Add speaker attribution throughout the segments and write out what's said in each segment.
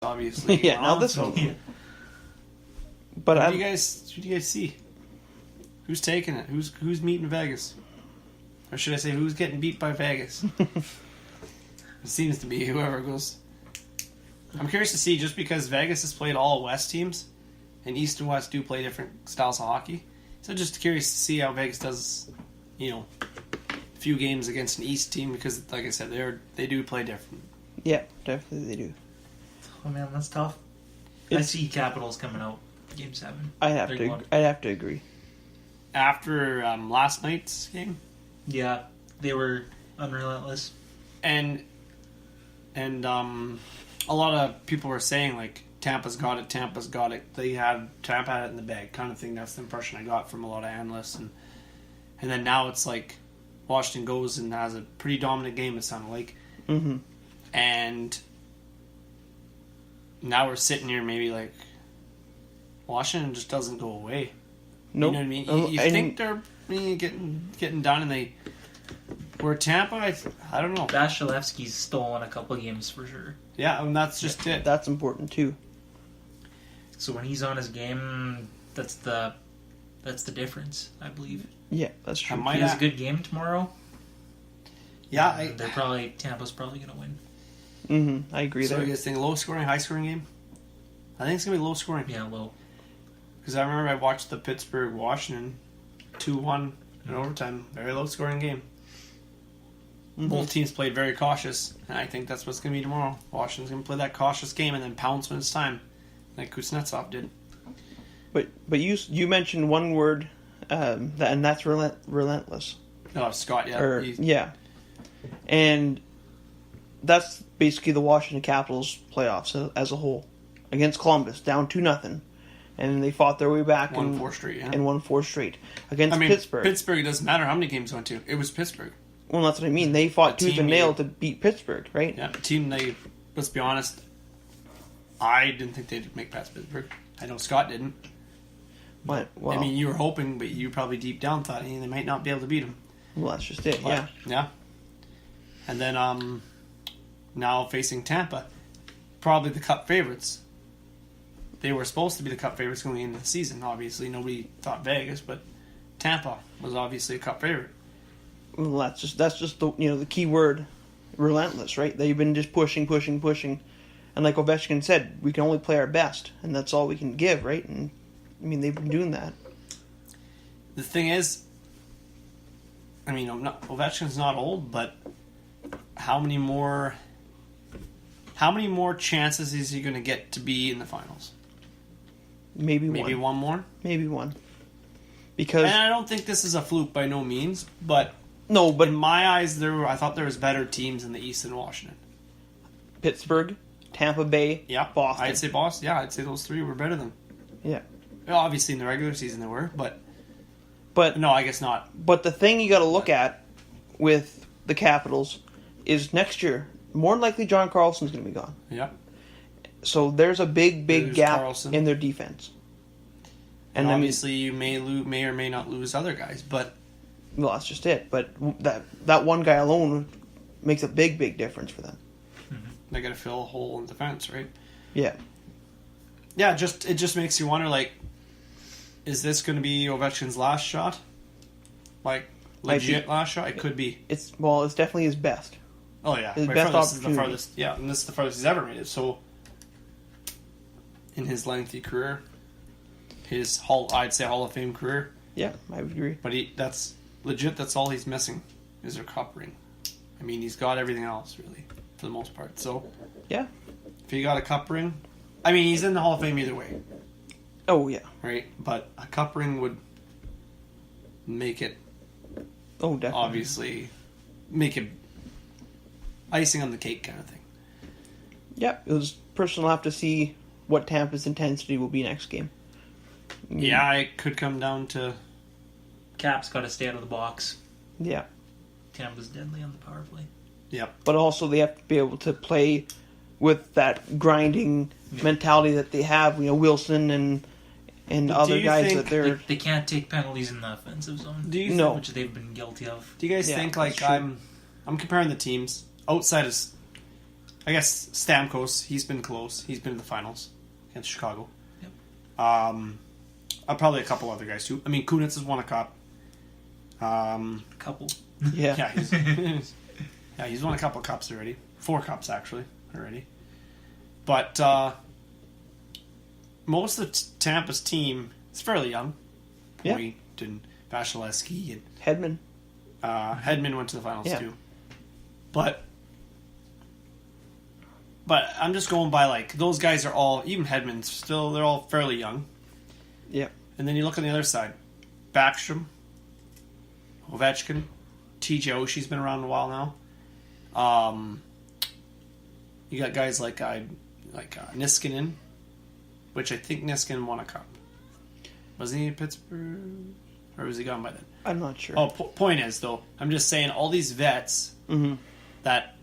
Speaker 1: obviously.
Speaker 2: Yeah, now this one.
Speaker 3: Yeah.
Speaker 1: But who do you guys see? Who's taking it? Who's meeting Vegas? Or should I say, who's getting beat by Vegas? It seems to be whoever goes. I'm curious to see, just because Vegas has played all West teams, and East and West do play different styles of hockey. So just curious to see how Vegas does, a few games against an East team, because, like I said, they do play different.
Speaker 2: Yeah, definitely they do.
Speaker 3: Oh man, that's tough. I see Capitals coming out Game 7.
Speaker 2: I'd have to agree.
Speaker 1: After last night's game?
Speaker 3: Yeah, they were unrelentless.
Speaker 1: And a lot of people were saying, like, Tampa's got it. Tampa had it in the bag, kind of thing. That's the impression I got from a lot of analysts. And then now it's like Washington goes and has a pretty dominant game, it sounded like.
Speaker 2: Mm-hmm.
Speaker 1: And now we're sitting here maybe like Washington just doesn't go away.
Speaker 2: Nope.
Speaker 1: You know what I mean? You think they're getting done, and they... Where Tampa, I don't know.
Speaker 3: Vasilevsky's stolen a couple games for sure.
Speaker 1: Yeah, and that's just it.
Speaker 2: That's important too.
Speaker 3: So when he's on his game, that's the difference, I believe.
Speaker 2: Yeah, that's true.
Speaker 3: If he has a good game tomorrow.
Speaker 1: Yeah,
Speaker 3: Tampa's probably going to win.
Speaker 2: Mm-hmm. I agree.
Speaker 1: So you guys think low scoring, high scoring game? I think it's gonna be low scoring.
Speaker 3: Yeah, low.
Speaker 1: Because I remember I watched the Pittsburgh Washington 2-1 in overtime. Very low scoring game. Mm-hmm. Both teams played very cautious, and I think that's what's going to be tomorrow. Washington's going to play that cautious game and then pounce when it's time, like Kuznetsov did.
Speaker 2: But you mentioned one word, and that's relentless.
Speaker 1: Oh, Scott, yeah.
Speaker 2: Yeah. And that's basically the Washington Capitals playoffs as a whole. Against Columbus, down 2-0. And they fought their way back
Speaker 1: and won 4 straight.
Speaker 2: Against Pittsburgh.
Speaker 1: Pittsburgh, it doesn't matter how many games went to. It was Pittsburgh.
Speaker 2: Well, that's what I mean. They fought tooth and nail to beat Pittsburgh, right?
Speaker 1: Yeah, let's be honest, I didn't think they'd make past Pittsburgh. I know Scott didn't.
Speaker 2: But, well,
Speaker 1: I mean, you were hoping, but you probably deep down thought they might not be able to beat them.
Speaker 2: Well, that's just it, yeah.
Speaker 1: Yeah. And then now facing Tampa, probably the Cup favorites. They were supposed to be the Cup favorites going into the season, obviously. Nobody thought Vegas, but Tampa was obviously a Cup favorite.
Speaker 2: Well, that's just the key word, relentless, right? They've been just pushing, and like Ovechkin said, we can only play our best, and that's all we can give, right? And I mean, they've been doing that.
Speaker 1: The thing is, I mean, Ovechkin's not old, but how many more chances is he going to get to be in the finals?
Speaker 2: Maybe
Speaker 1: one more.
Speaker 2: Maybe one. Because,
Speaker 1: and I don't think this is a fluke by no means, but.
Speaker 2: No, but
Speaker 1: in my eyes, I thought there was better teams in the East than Washington.
Speaker 2: Pittsburgh, Tampa Bay, Boston.
Speaker 1: I'd say Boston. Yeah, I'd say those three were better than.
Speaker 2: Yeah.
Speaker 1: Obviously, in the regular season they were, but no, I guess not.
Speaker 2: But the thing you got to look at with the Capitals is next year, more than likely John Carlson's going to be gone.
Speaker 1: Yeah.
Speaker 2: So there's a big gap in their defense.
Speaker 1: And obviously, you may or may not lose other guys, but.
Speaker 2: Well, that's just it. But that one guy alone makes a big difference for them.
Speaker 1: Mm-hmm. They got to fill a hole in defense, right?
Speaker 2: Yeah.
Speaker 1: Yeah, it just makes you wonder, like, is this going to be Ovechkin's last shot? Like, legit last shot? It could be.
Speaker 2: It's definitely his best.
Speaker 1: Oh, yeah.
Speaker 2: His best opportunity.
Speaker 1: Is the farthest, yeah, and this is the farthest he's ever made it. So, in his lengthy career, I'd say Hall of Fame career.
Speaker 2: Yeah, I would agree.
Speaker 1: But that's all he's missing is a cup ring. I mean, he's got everything else, really, for the most part. So,
Speaker 2: yeah.
Speaker 1: If he got a cup ring, I mean, he's in the Hall of Fame either way.
Speaker 2: Oh, yeah.
Speaker 1: Right? But a cup ring would make it...
Speaker 2: Oh, definitely.
Speaker 1: Obviously, make it icing on the cake kind of thing.
Speaker 2: Yeah, it was personal. Have to see what Tampa's intensity will be next game.
Speaker 1: Yeah, it could come down to...
Speaker 3: Cap's got to stay out of the box.
Speaker 2: Yeah.
Speaker 3: Tampa's deadly on the power play.
Speaker 1: Yep.
Speaker 2: But also they have to be able to play with that grinding mentality that they have. Wilson and other guys that they're...
Speaker 3: They can't take penalties in the offensive zone. Which they've been guilty of.
Speaker 1: Do you guys think, like, I'm comparing the teams outside of I guess Stamkos, he's been close. He's been in the finals against Chicago.
Speaker 3: Yep.
Speaker 1: Probably a couple other guys too. I mean, Kunitz has won a cup.
Speaker 3: Couple.
Speaker 1: Yeah, he's won a couple of cups already. 4 cups actually already. But most of Tampa's team is fairly young.
Speaker 2: Yeah.
Speaker 1: Point and Vasilevsky and
Speaker 2: Hedman.
Speaker 1: Hedman went to the finals
Speaker 2: Yeah.
Speaker 1: too. But I'm just going by like those guys are all, even Hedman's still, they're all fairly young.
Speaker 2: Yeah.
Speaker 1: And then you look on the other side, Backstrom, Ovechkin, TJ Oshie's been around a while now. You got guys like Niskanen, which I think Niskanen won a cup. Wasn't he in Pittsburgh, or was he gone by then?
Speaker 2: I'm not sure.
Speaker 1: Oh, point is though, I'm just saying all these vets that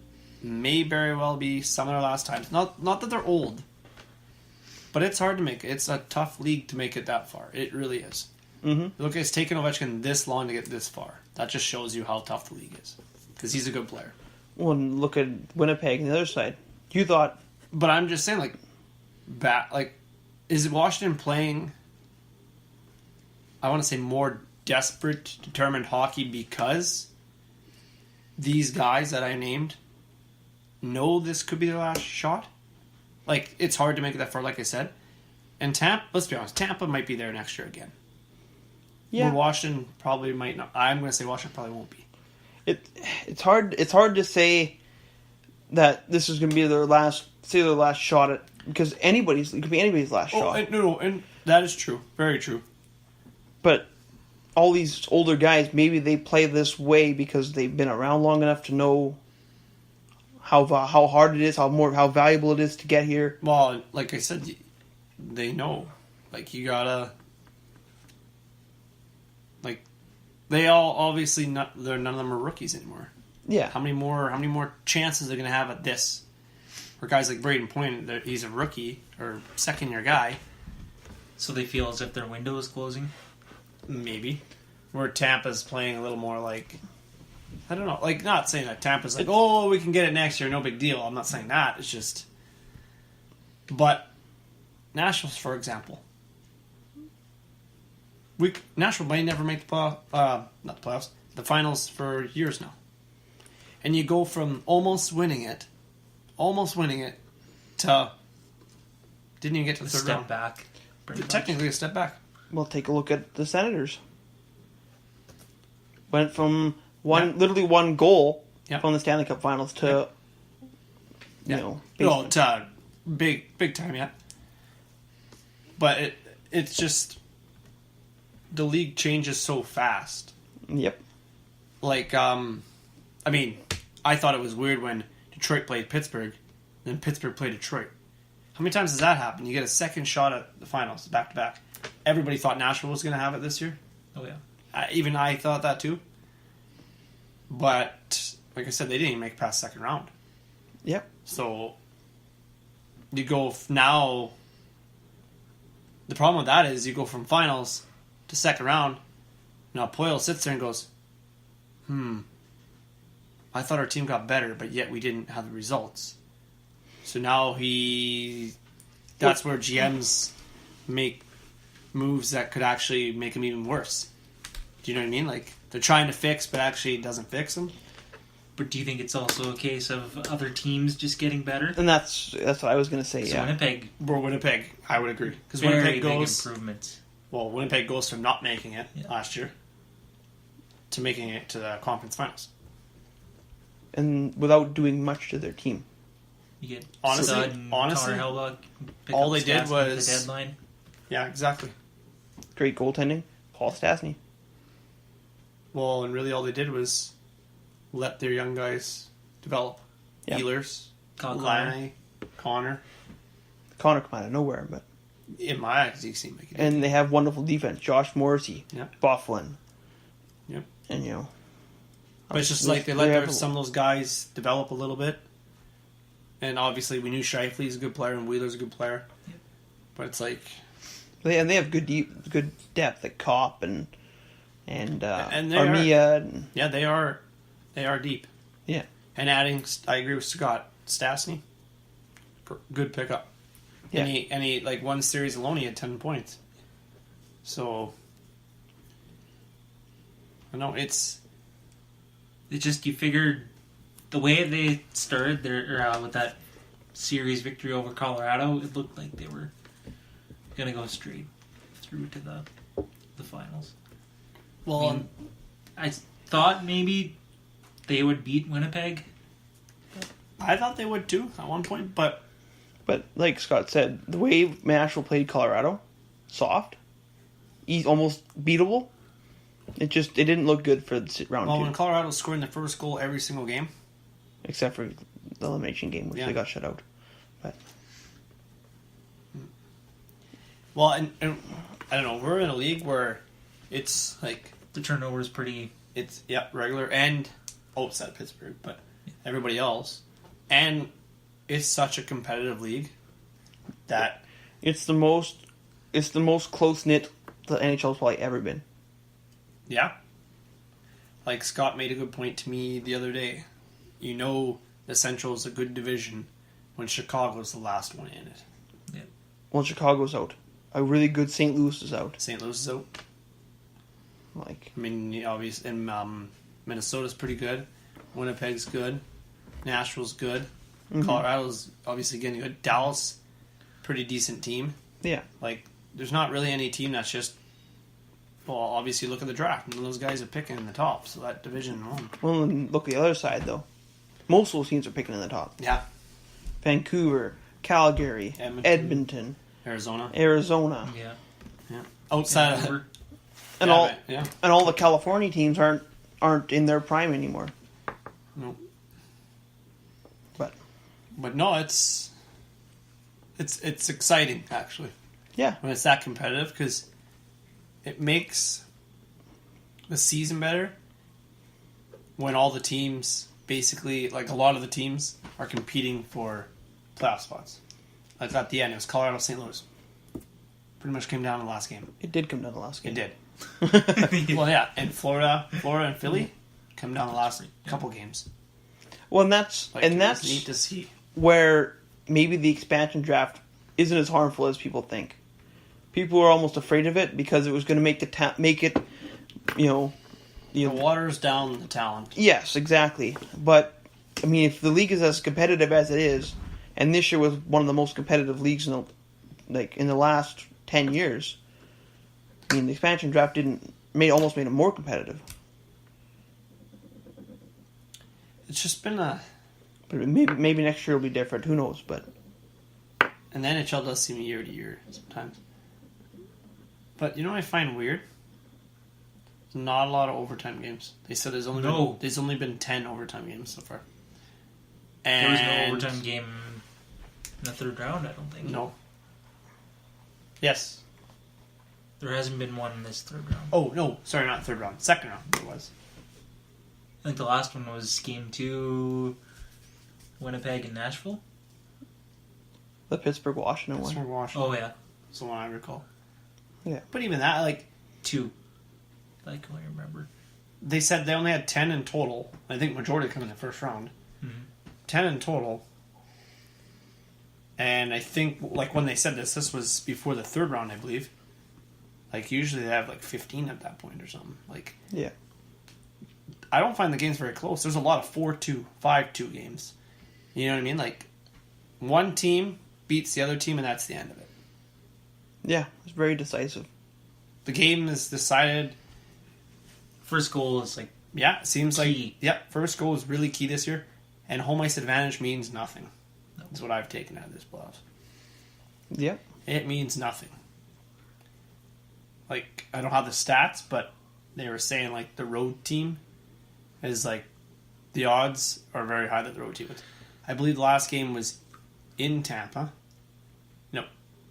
Speaker 1: may very well be some of their last times. Not that they're old, but it's hard to make it. It's a tough league to make it that far. It really is. Look, it's taken Ovechkin this long to get this far. That just shows you how tough the league is, because he's a good player.
Speaker 2: Well, and look at Winnipeg on the other side. You thought,
Speaker 1: But I'm just saying, is Washington playing, I want to say, more desperate, determined hockey because these guys that I named know this could be their last shot? Like, it's hard to make it that far, like I said. And Tampa, let's be honest, Tampa might be there next year again.
Speaker 2: yeah,
Speaker 1: Where Washington probably might not. I'm going to say Washington probably won't be.
Speaker 2: it's hard to say that this is going to be their last shot at, because it could be anybody's last shot.
Speaker 1: And that is true, very true.
Speaker 2: But all these older guys, maybe they play this way because they've been around long enough to know how hard it is, how valuable it is to get here.
Speaker 1: Well, like I said, they know. Like, you gotta, like, they all obviously none of them are rookies anymore.
Speaker 2: Yeah,
Speaker 1: How many more chances are they gonna have at this? For guys like Braden Point, he's a rookie or second year guy,
Speaker 3: So they feel as if their window is closing.
Speaker 1: maybe. Where Tampa's playing a little more like, I don't know, like, not saying that Tampa's like, oh, we can get it next year, no big deal. I'm not saying that. It's just, but Nashville, for example, Nashville might never make the finals for years now. And you go from almost winning it, to didn't even get to the third
Speaker 3: Step
Speaker 1: round.
Speaker 3: back. pretty much.
Speaker 1: Technically, a step back.
Speaker 2: well, take a look at the Senators. Went from literally one goal from the Stanley Cup Finals to, basement.
Speaker 1: to big time, yeah. But it's just the league changes so fast.
Speaker 2: Yep.
Speaker 1: Like, I mean, I thought it was weird when Detroit played Pittsburgh, then Pittsburgh played Detroit. How many times does that happen? You get a second shot at the finals, back to back. Everybody thought Nashville was going to have it this year.
Speaker 3: Oh yeah.
Speaker 1: Even I thought that too. But, like I said, they didn't even make it past second round.
Speaker 2: Yep.
Speaker 1: So, you go now. The problem with that is you go from finals to second round. Now, Poyle sits there and goes, I thought our team got better, but yet we didn't have the results. So now that's where GMs make moves that could actually make them even worse. Do you know what I mean? Like, they're trying to fix, but actually it doesn't fix them.
Speaker 3: But do you think it's also a case of other teams just getting better?
Speaker 2: And that's what I was going to say.
Speaker 3: So
Speaker 2: Yeah.
Speaker 1: Winnipeg, I would agree, because
Speaker 3: Very
Speaker 1: Winnipeg
Speaker 3: big
Speaker 1: goes.
Speaker 3: improvements.
Speaker 1: Well, Winnipeg goes from not making it
Speaker 3: Yeah.
Speaker 1: last year to making it to the conference finals.
Speaker 2: And without doing much to their team.
Speaker 3: You get
Speaker 1: Honestly-
Speaker 3: Stud and Connor Hellebuyck. pick
Speaker 1: all
Speaker 3: up
Speaker 1: they did
Speaker 3: stats
Speaker 1: was-
Speaker 3: at the deadline.
Speaker 1: Yeah, exactly.
Speaker 2: Great goaltending. Paul Stastny.
Speaker 1: Well, and really all they did was let their young guys develop.
Speaker 2: Yeah.
Speaker 1: Healers,
Speaker 3: Connor.
Speaker 1: Laine, Connor.
Speaker 2: Connor come out of nowhere, but
Speaker 1: In my eyes, he seemed like he did.
Speaker 2: and they have wonderful defense. Josh Morrissey,
Speaker 1: Yep.
Speaker 2: Bufflin.
Speaker 1: Yep.
Speaker 2: And
Speaker 1: But it's just like they let some of those guys develop a little bit. And obviously we knew Scheifele's a good player and Wheeler's a good player.
Speaker 3: Yep.
Speaker 1: But it's like...
Speaker 2: they have good depth at Kopp and
Speaker 1: they
Speaker 2: Armia.
Speaker 1: Yeah, they are deep.
Speaker 2: Yeah.
Speaker 1: And adding, I agree with Scott, Stastny. good pickup.
Speaker 2: Yeah.
Speaker 1: Any like one series alone, he had 10 points. So, I know it's
Speaker 3: just, you figured the way they started their with that series victory over Colorado, it looked like they were gonna go straight through to the finals.
Speaker 1: well.
Speaker 3: I thought maybe they would beat Winnipeg.
Speaker 1: I thought they would too at one point, but
Speaker 2: But like Scott said, the way Nashville played Colorado, soft, almost beatable. It didn't look good for the round two.
Speaker 1: when Colorado was scoring the first goal every single game,
Speaker 2: Except for the elimination game, which
Speaker 1: Yeah.
Speaker 2: they got shut out. But
Speaker 1: well, and I don't know, we're in a league where it's like
Speaker 3: The turnover is pretty.
Speaker 1: it's regular and outside of Pittsburgh, but everybody else, and it's such a competitive league that
Speaker 2: it's the most close knit the NHL's probably ever been.
Speaker 1: like Scott made a good point to me the other day. You know, the Central is a good division when Chicago's the last one in it.
Speaker 2: Well, Chicago's out. A really good St. Louis is out.
Speaker 1: St. Louis is out.
Speaker 2: Like,
Speaker 1: I mean, obviously, and Minnesota's pretty good. Winnipeg's good. Nashville's good.
Speaker 2: mm-hmm.
Speaker 1: Colorado's obviously getting good. Dallas, pretty decent team.
Speaker 2: Yeah.
Speaker 1: Like, there's not really any team that's just. Well, obviously, look at the draft. And those guys are picking in the top, so that division alone.
Speaker 2: Well, and look at the other side though. Most of those teams are picking in the top.
Speaker 1: Yeah.
Speaker 2: Vancouver, Calgary, Edmonton,
Speaker 1: Arizona.
Speaker 3: Yeah.
Speaker 1: Outside of.
Speaker 3: Vancouver.
Speaker 2: and
Speaker 1: Yeah,
Speaker 2: all
Speaker 1: right, yeah.
Speaker 2: and all the California teams aren't in their prime anymore.
Speaker 1: No.
Speaker 2: But
Speaker 1: no, it's exciting actually
Speaker 2: yeah,
Speaker 1: when it's that competitive because it makes the season better when all the teams basically like a lot of the teams are competing for playoff spots. Like at the end, it was Colorado, St. Louis. Pretty much came down to the last game.
Speaker 2: it did come down to the last game.
Speaker 1: It did. Well, yeah, and Florida and Philly come down the last couple games.
Speaker 2: Well, and that's
Speaker 1: Like, it was neat to see.
Speaker 2: where maybe the expansion draft isn't as harmful as people think. People are almost afraid of it because it was going to make it,
Speaker 1: The waters down the talent.
Speaker 2: Yes, exactly. But I mean, if the league is as competitive as it is, and this year was one of the most competitive leagues in the last 10 years, I mean, the expansion draft almost made it more competitive.
Speaker 1: It's just been a.
Speaker 2: But maybe next year will be different. Who knows? But
Speaker 1: And the NHL does seem year to year sometimes. But you know what I find weird? There's not a lot of overtime games. They said there's only been 10 overtime games so far. And
Speaker 3: There was no overtime game in the third round, I don't think.
Speaker 1: No. Yes.
Speaker 3: There hasn't been one in this third round.
Speaker 1: Oh, no. Sorry, not third round. Second round it was.
Speaker 3: I think the last one was Game 2, Winnipeg and Nashville.
Speaker 2: the Pittsburgh Washington
Speaker 1: That's
Speaker 2: one.
Speaker 1: from Washington.
Speaker 3: Oh, yeah.
Speaker 1: That's the one I recall.
Speaker 2: Yeah.
Speaker 1: But even that, like,
Speaker 3: 2. I can only remember.
Speaker 1: they said they only had 10 in total. I think majority come in the first round.
Speaker 3: Mm-hmm.
Speaker 1: 10 in total. And I think, like, when they said this was before the third round, I believe. Like, usually they have, like, 15 at that point or something. Like,
Speaker 2: Yeah.
Speaker 1: I don't find the games very close. There's a lot of 4-2, 5-2 games. You know what I mean? Like, one team beats the other team, and that's the end of it.
Speaker 2: Yeah, it's very decisive.
Speaker 1: The game is decided.
Speaker 3: First goal is like
Speaker 1: Yeah, it seems
Speaker 3: key.
Speaker 1: like, first goal is really key this year. And home ice advantage means nothing.
Speaker 3: No.
Speaker 1: That's what I've taken out of this playoffs.
Speaker 2: Yeah.
Speaker 1: It means nothing. Like, I don't have the stats, but they were saying, like, the road team is, like, the odds are very high that the road team wins. I believe the last game was in Tampa. No.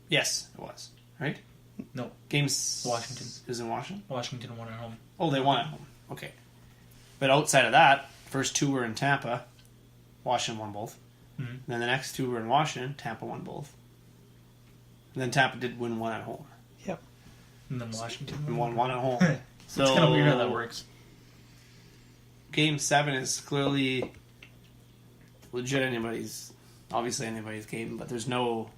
Speaker 1: Yes, it was. Right?
Speaker 3: No.
Speaker 1: Games...
Speaker 3: Washington.
Speaker 1: Is in Washington?
Speaker 3: Washington won at home.
Speaker 1: Oh, they won at home. Okay. But outside of that, first two were in Tampa. Washington won both.
Speaker 3: Mm-hmm.
Speaker 1: Then the next two were in Washington. Tampa won both. And then Tampa did win one at home.
Speaker 2: Yep.
Speaker 3: And then Washington
Speaker 1: And won one at home. So
Speaker 3: it's kind of weird how that works.
Speaker 1: Game 7 is clearly legit anybody's obviously anybody's game, but there's no